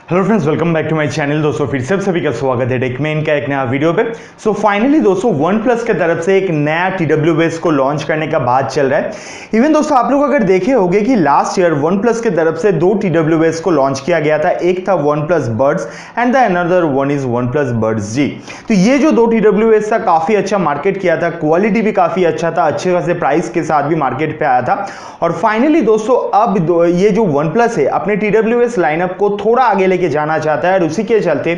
Hello friends, welcome back to my channel. दोस्तों फिर से सभी का स्वागत है टेकमेन का एक नया वीडियो पे। सो फाइनली दोस्तों वन प्लस के तरफ से एक नया TWS को लॉन्च करने का बात चल रहा है। इवन दोस्तों आप लोग अगर देखे होंगे कि लास्ट ईयर वन प्लस के तरफ से दो TWS को लॉन्च किया गया था। एक था OnePlus buds and the another one is OnePlus buds Z. तो ये जो दो TWS था काफी अच्छा मार्केट किया था, क्वालिटी भी काफी अच्छा था, अच्छे खासे प्राइस के साथ भी मार्केट पे आया था। और फाइनली दोस्तों अब ये जो वन प्लस है अपने TWS लाइनअप को थोड़ा आगे लेके जाना चाहता है और उसी के चलते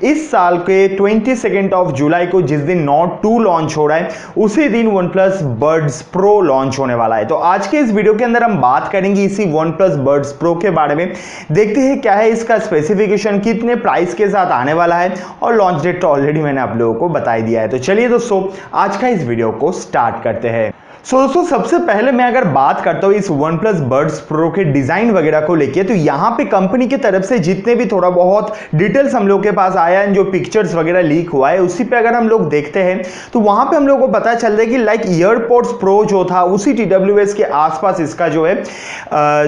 इस साल के 22 ऑफ जुलाई को जिस दिन नोट 2 लॉन्च हो रहा है उसी दिन OnePlus Buds Pro लॉन्च होने वाला है। तो आज के इस वीडियो के अंदर हम बात करेंगे इसी OnePlus Buds Pro के बारे में। देखते हैं क्या है इसका स्पेसिफिकेशन, कितने प्राइस के साथ आने वाला है और लॉन्च डेट तो ऑलरेडी मैंने आप लोगों को बता दिया है। तो चलिए दोस्तों आज का इस वीडियो को स्टार्ट करते हैं। दोस्तों सबसे पहले मैं अगर बात करता हूं इस OnePlus Buds Pro के डिजाइन वगैरह को लेके, तो यहां पे कंपनी की तरफ से जितने भी थोड़ा बहुत डिटेल्स हम लोग के पास आया है, जो पिक्चर्स वगैरह लीक हुआ है उसी पे अगर हम लोग देखते हैं तो वहां पे हम लोग को पता चल रहा है कि लाइक ईयरपोड्स प्रो जो था उसी TWS के आसपास इसका जो है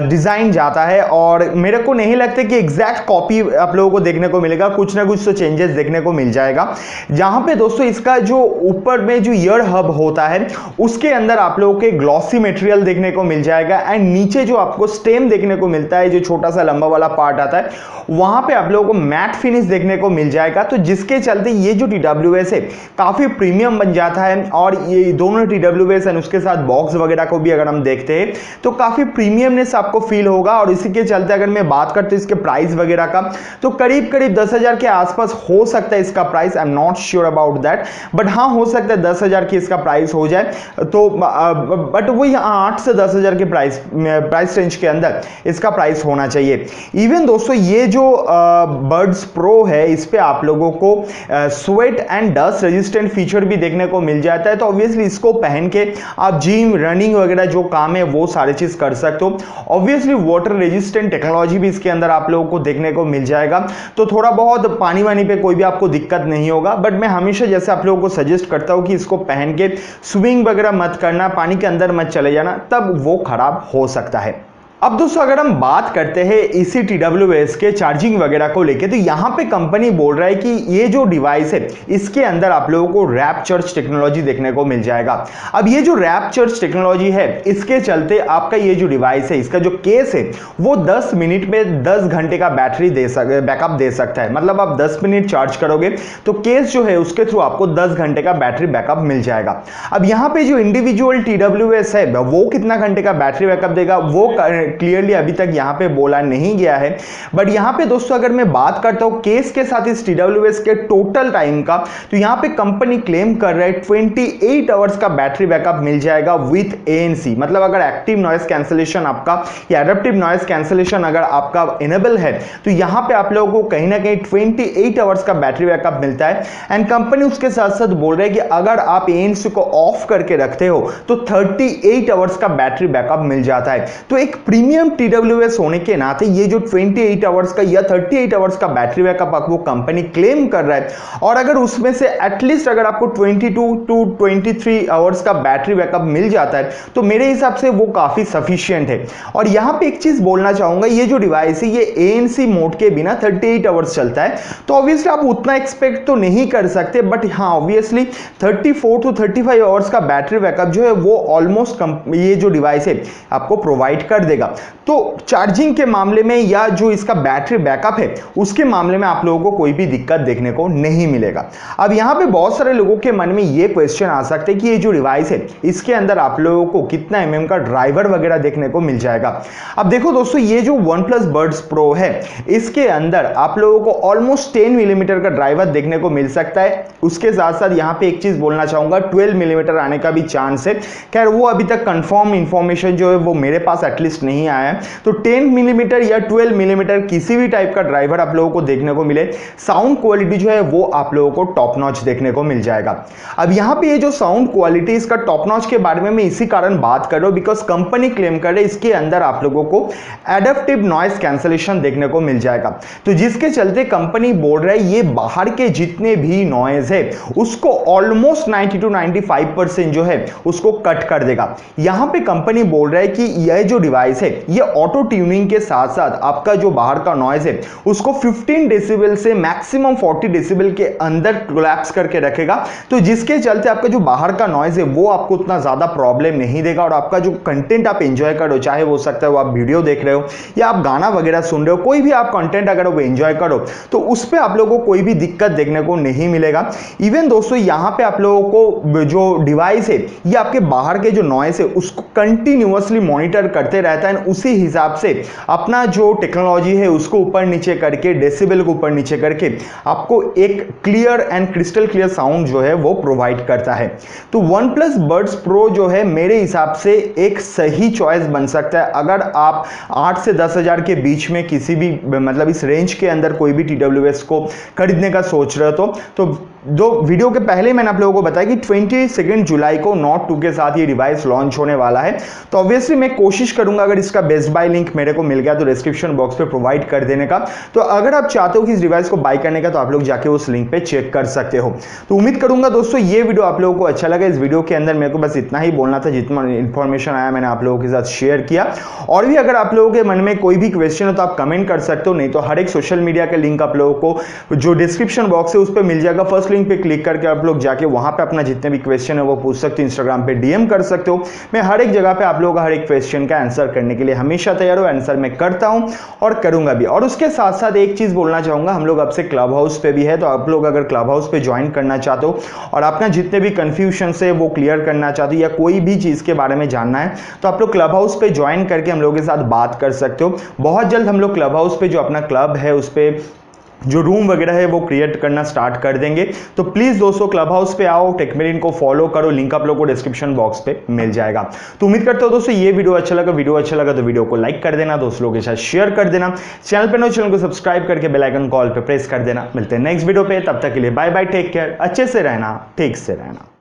डिजाइन जाता है। और मेरे को नहीं लगता कि एग्जैक्ट कॉपी आप लोगों को देखने को मिलेगा, कुछ ना कुछ तो चेंजेस देखने को मिल जाएगा। जहां पे दोस्तों इसका जो ऊपर में जो ईयर हब होता है उसके अंदर आप लोगों के ग्लॉसी मटेरियल देखने को मिल जाएगा एंड नीचे जो आपको स्टेम देखने को मिलता है, जो छोटा सा लंबा वाला पार्ट आता है, वहां पे आप लोगों को मैट फिनिश देखने को मिल जाएगा। तो जिसके चलते ये जो TWS है काफी प्रीमियम बन जाता है। और ये दोनों TWS एंड उसके साथ बॉक्स वगैरह को भी अगर हम देखते हैं तो काफी प्रीमियमनेस आपको फील होगा। और इसी के चलते अगर मैं बात करता हूं इसके प्राइस वगैरह का तो करीब 10,000 के आसपास हो सकता है इसका price. I am not sure about that, but हाँ हो सकता है 10,000 की इसका प्राइस हो जाए। तो बट वही 8 से 10,000 के प्राइस रेंज के अंदर इसका प्राइस होना चाहिए। इवन दोस्तों ये जो बर्ड्स प्रो है इस पे आप लोगों को sweat and dust resistant feature भी देखने को मिल जाता है। तो ऑब्वियसली इसको पहन के आप जिम रनिंग वगैरह जो काम है वो सारी चीज कर सकते हो। ऑब्वियसली वाटर रेजिस्टेंट टेक्नोलॉजी भी इसके अंदर आप लोगों को देखने को मिल जाएगा। तो थोड़ा बहुत पानी वानी पे कोई भी आपको दिक्कत नहीं होगा। बट मैं हमेशा जैसे आप लोगों को सजेस्ट करता हूं कि इसको पहन के स्विमिंग वगैरह मत करना, पानी के अंदर मत चले जाना, तब वो खराब हो सकता है। अब दोस्तों अगर हम बात करते हैं इसी TWS के चार्जिंग वगैरह को लेके, तो यहां पे कंपनी बोल रहा है कि ये जो डिवाइस है इसके अंदर आप लोगों को रैप चार्ज टेक्नोलॉजी देखने को मिल जाएगा। अब ये जो रैप चार्ज टेक्नोलॉजी है इसके चलते आपका ये जो डिवाइस है, इसका जो केस है वो 10 मिनट में 10 घंटे का बैटरी बैकअप दे सकता है। मतलब आप 10 मिनट चार्ज करोगे तो केस जो है उसके थ्रू आपको 10 घंटे का बैटरी बैकअप मिल जाएगा। अब यहां पे जो इंडिविजुअल TWS है वो कितना घंटे का बैटरी बैकअप देगा वो क्लियरली अभी तक यहां पे बोला नहीं गया है। बट यहां पे दोस्तों अगर मैं बात करता हूं केस के साथ इस TWS के टोटल टाइम का, तो यहां पे कंपनी क्लेम कर रहा है 28 आवर्स का बैटरी बैकअप मिल जाएगा विथ ANC। मतलब अगर एक्टिव नॉइस कैंसलेशन आपका या एडेप्टिव नॉइस कैंसलेशन अगर आपका इनेबल है तो यहां पे आप लोगों को कहीं ना कहीं 28 आवर्स का बैटरी बैकअप मिलता है। एंड कंपनी उसके साथ साथ बोल रही है कि अगर आप ANC को ऑफ करके रखते हो तो 38 आवर्स का बैटरी बैकअप मिल जाता है। तो एक प्रीमियम TWS होने के नाते ये जो 28 आवर्स का या 38 आवर्स का बैटरी बैकअप आपको कंपनी क्लेम कर रहा है, और अगर उसमें से एटलीस्ट अगर आपको 22 टू 23 आवर्स का बैटरी बैकअप मिल जाता है तो मेरे हिसाब से वो काफी सफिशिएंट है। और यहां पे एक चीज बोलना चाहूंगा, ये जो डिवाइस है ये ANC मोड के बिना 38 आवर्स चलता है। तो ऑब्वियसली आप उतना एक्सपेक्ट तो नहीं कर सकते, बट हाँ ऑब्वियसली 34 टू 35 आवर्स का बैटरी बैकअप जो है वो ऑलमोस्ट ये जो डिवाइस है आपको प्रोवाइड कर देगा। तो चार्जिंग के मामले में या जो इसका बैटरी बैकअप है उसके मामले में आप लोगों को कोई भी दिक्कत देखने को नहीं मिलेगा। अब यहां पे बहुत सारे लोगों के मन में ये क्वेश्चन आ सकते हैं कि ये जो डिवाइस है इसके अंदर आप लोगों को कितना mm का ड्राइवर वगैरह देखने को मिल जाएगा। अब देखो दोस्तों ये जो OnePlus Buds Pro है इसके अंदर आप लोगों को ऑलमोस्ट 10 मिलीमीटर का ड्राइवर देखने को मिल सकता है। उसके साथ साथ यहां पे एक चीज बोलना चाहूंगा, 12 मिलीमीटर आने का भी चांस है। खैर वो अभी तक कंफर्म इंफॉर्मेशन जो है वो मेरे पास एटलीस्ट नहीं आया है। तो 10 मिलीमीटर या 12 मिलीमीटर किसी भी टाइप का ड्राइवर आप लोगों को देखने को मिले। साउंड क्वालिटी जो है वो आप लोगों को टॉप नॉच देखने को मिल जाएगा। अब यहां पे ये जो साउंड क्वालिटी इसका टॉप नॉच के बारे में मैं इसी कारण बात कर रहा हूं बिकॉज कंपनी क्लेम कर रही है इसके अंदर आप लोगों को एडेप्टिव नॉइस कैंसलेशन देखने को मिल जाएगा। तो जिसके चलते कंपनी बोल रहा है ये बाहर के जितने भी नॉइज है उसको ऑलमोस्ट 90 टू 95% जो है उसको कट कर देगा। यहां पे कंपनी बोल रहा है कि यह जो डिवाइस है ये ऑटो ट्यूनिंग के साथ साथ आपका जो बाहर का नॉइज है उसको 15 डेसिबल से मैक्सिमम 40 डेसिबल के अंदर कोलैप्स करके रखेगा, तो जिसके चलते आपका जो बाहर का नॉइज है वो आपको उतना ज्यादा प्रॉब्लम नहीं देगा और आपका जो कंटेंट आप एंजॉय करो, चाहे हो सकता है वो आप वीडियो देख रहे हो या आप गाना वगैरह सुन रहे हो, कोई भी आप कंटेंट अगर वो एंजॉय करो तो उस पर आप लोगों को कोई भी दिक्कत देखने को नहीं मिलेगा। इवन दोस्तों यहाँ पे आप लोगों को जो डिवाइस है ये आपके बाहर के जो नॉइस है उसको कंटिन्यूअसली मॉनिटर करते रहता है, उसी हिसाब से अपना जो टेक्नोलॉजी है उसको ऊपर नीचे करके, डेसिबल को ऊपर नीचे करके आपको एक clear and crystal clear sound जो है वो प्रोवाइड करता है। तो OnePlus Buds Pro जो है मेरे हिसाब से एक सही चॉइस बन सकता है अगर आप 8 से 10,000 के बीच में किसी भी मतलब इस रेंज के अंदर कोई भी TWS को खरीदने का सोच रहे हो तो दो वीडियो के पहले मैंने आप लोगों को बताया कि 22 जुलाई को Note 2 के साथ ये डिवाइस लॉन्च होने वाला है। तो ऑब्वियसली मैं कोशिश करूंगा अगर इसका बेस्ट बाय लिंक मेरे को मिल गया तो डिस्क्रिप्शन बॉक्स पे प्रोवाइड कर देने का। तो अगर आप चाहते हो कि इस डिवाइस को बाय करने का तो आप लोग जाके उस लिंक पे चेक कर सकते हो। तो उम्मीद करूंगा दोस्तों ये वीडियो आप लोगों को अच्छा लगा। इस वीडियो के अंदर मेरे को बस इतना ही बोलना था, जितना इंफॉर्मेशन आया मैंने आप लोगों के साथ शेयर किया। और भी अगर आप लोगों के मन में कोई भी क्वेश्चन हो तो आप कमेंट कर सकते हो, नहीं तो हर एक सोशल मीडिया का लिंक आप लोगों को जो डिस्क्रिप्शन बॉक्स है उस पर मिल जाएगा। फर्स्ट लिंक पे क्लिक करके आप लोग जाके वहां पे अपना जितने भी क्वेश्चन है वो पूछ सकते हो, इंस्टाग्राम पे डीएम कर सकते हो। मैं हर एक जगह पे आप लोगों का हर एक क्वेश्चन का आंसर करने के लिए हमेशा तैयार हूं, आंसर मैं करता हूं और करूंगा भी। और उसके साथ साथ एक चीज बोलना चाहूंगा, हम लोग अब से क्लब हाउस पे भी है, तो आप लोग अगर क्लब हाउस पे ज्वाइन करना चाहते हो और अपना जितने भी कंफ्यूजन है वो क्लियर करना चाहते हो या कोई भी चीज के बारे में जानना है तो आप लोग क्लब हाउस पे ज्वाइन करके हम लोगों के साथ बात कर सकते हो। बहुत जल्द हम लोग क्लब हाउस पे जो अपना क्लब है उस पे जो रूम वगैरह है वो क्रिएट करना स्टार्ट कर देंगे। तो प्लीज दोस्तों क्लब हाउस पे आओ, टेकमेरिन को फॉलो करो, लिंक आप लोगों को डिस्क्रिप्शन बॉक्स पे मिल जाएगा। तो उम्मीद करता हूं दोस्तों ये वीडियो अच्छा लगा तो वीडियो को लाइक कर देना, दोस्त लोगों के साथ शेयर कर देना, चैनल पे नए चैनल को सब्सक्राइब करके बेल आइकन कॉल पे प्रेस कर देना। मिलते हैं नेक्स्ट वीडियो पे, तब तक के लिए बाय बाय, टेक केयर, अच्छे से रहना, ठीक से रहना।